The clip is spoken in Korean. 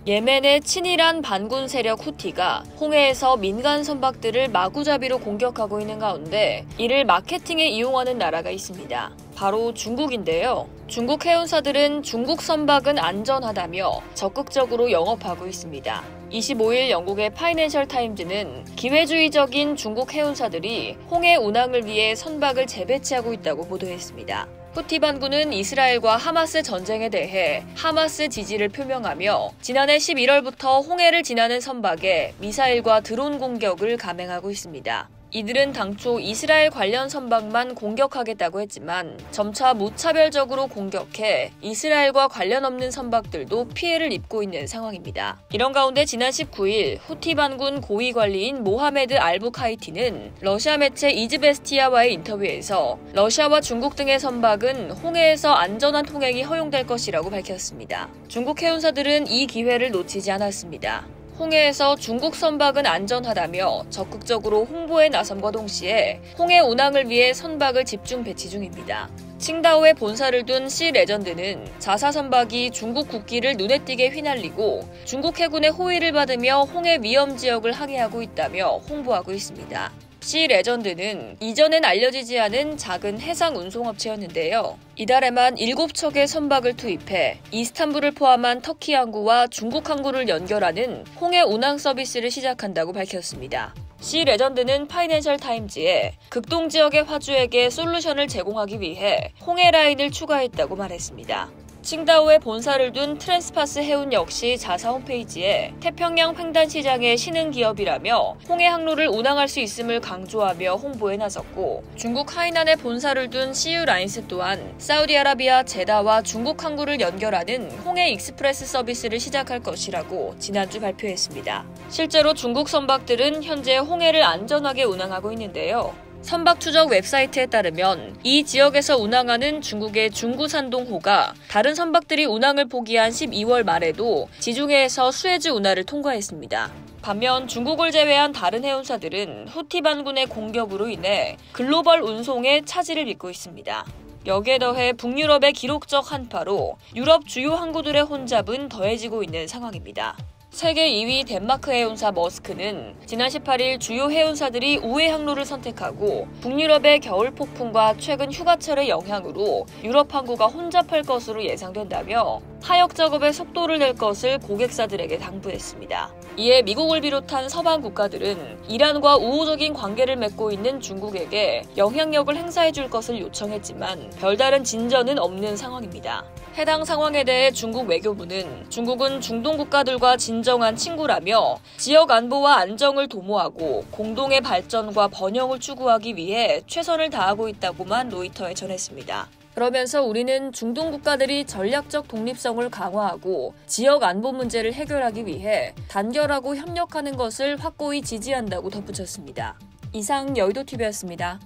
예멘의 친이란 반군 세력 후티가 홍해에서 민간 선박들을 마구잡이로 공격하고 있는 가운데 이를 마케팅에 이용하는 나라가 있습니다. 바로 중국인데요. 중국 해운사들은 중국 선박은 안전하다며 적극적으로 영업하고 있습니다. 25일 영국의 파이낸셜 타임즈는 기회주의적인 중국 해운사들이 홍해 운항을 위해 선박을 재배치하고 있다고 보도했습니다. 후티 반군은 이스라엘과 하마스 전쟁에 대해 하마스 지지를 표명하며 지난해 11월부터 홍해를 지나는 선박에 미사일과 드론 공격을 감행하고 있습니다. 이들은 당초 이스라엘 관련 선박만 공격하겠다고 했지만 점차 무차별적으로 공격해 이스라엘과 관련 없는 선박들도 피해를 입고 있는 상황입니다. 이런 가운데 지난 19일 후티 반군 고위 관리인 모하메드 알부카이티는 러시아 매체 이즈베스티아와의 인터뷰에서 러시아와 중국 등의 선박은 홍해에서 안전한 통행이 허용될 것이라고 밝혔습니다. 중국 해운사들은 이 기회를 놓치지 않았습니다. 홍해에서 중국 선박은 안전하다며 적극적으로 홍보에 나섬과 동시에 홍해 운항을 위해 선박을 집중 배치 중입니다. 칭다오에 본사를 둔 씨 레전드는 자사 선박이 중국 국기를 눈에 띄게 휘날리고 중국 해군의 호위를 받으며 홍해 위험 지역을 항해하고 있다며 홍보하고 있습니다. 씨 레전드는 이전엔 알려지지 않은 작은 해상 운송업체였는데요. 이달에만 7척의 선박을 투입해 이스탄불을 포함한 터키 항구와 중국 항구를 연결하는 홍해 운항 서비스를 시작한다고 밝혔습니다. 씨 레전드는 파이낸셜 타임즈에 극동 지역의 화주에게 솔루션을 제공하기 위해 홍해 라인을 추가했다고 말했습니다. 칭다오에 본사를 둔 트랜스파스 해운 역시 자사 홈페이지에 태평양 횡단 시장의 신흥 기업이라며 홍해 항로를 운항할 수 있음을 강조하며 홍보에 나섰고 중국 하이난에 본사를 둔 CU 라인스 또한 사우디아라비아 제다와 중국 항구를 연결하는 홍해 익스프레스 서비스를 시작할 것이라고 지난주 발표했습니다. 실제로 중국 선박들은 현재 홍해를 안전하게 운항하고 있는데요. 선박 추적 웹사이트에 따르면 이 지역에서 운항하는 중국의 중구산동호가 다른 선박들이 운항을 포기한 12월 말에도 지중해에서 수에즈 운하를 통과했습니다. 반면 중국을 제외한 다른 해운사들은 후티 반군의 공격으로 인해 글로벌 운송에 차질을 빚고 있습니다. 여기에 더해 북유럽의 기록적 한파로 유럽 주요 항구들의 혼잡은 더해지고 있는 상황입니다. 세계 2위 덴마크 해운사 머스크는 지난 18일 주요 해운사들이 우회 항로를 선택하고 북유럽의 겨울 폭풍과 최근 휴가철의 영향으로 유럽 항구가 혼잡할 것으로 예상된다며 하역 작업에 속도를 낼 것을 고객사들에게 당부했습니다. 이에 미국을 비롯한 서방 국가들은 이란과 우호적인 관계를 맺고 있는 중국에게 영향력을 행사해 줄 것을 요청했지만 별다른 진전은 없는 상황입니다. 해당 상황에 대해 중국 외교부는 중국은 중동 국가들과 진정한 친구라며 지역 안보와 안정을 도모하고 공동의 발전과 번영을 추구하기 위해 최선을 다하고 있다고만 로이터에 전했습니다. 그러면서 우리는 중동 국가들이 전략적 독립성을 강화하고 지역 안보 문제를 해결하기 위해 단결하고 협력하는 것을 확고히 지지한다고 덧붙였습니다. 이상 여의도TV였습니다.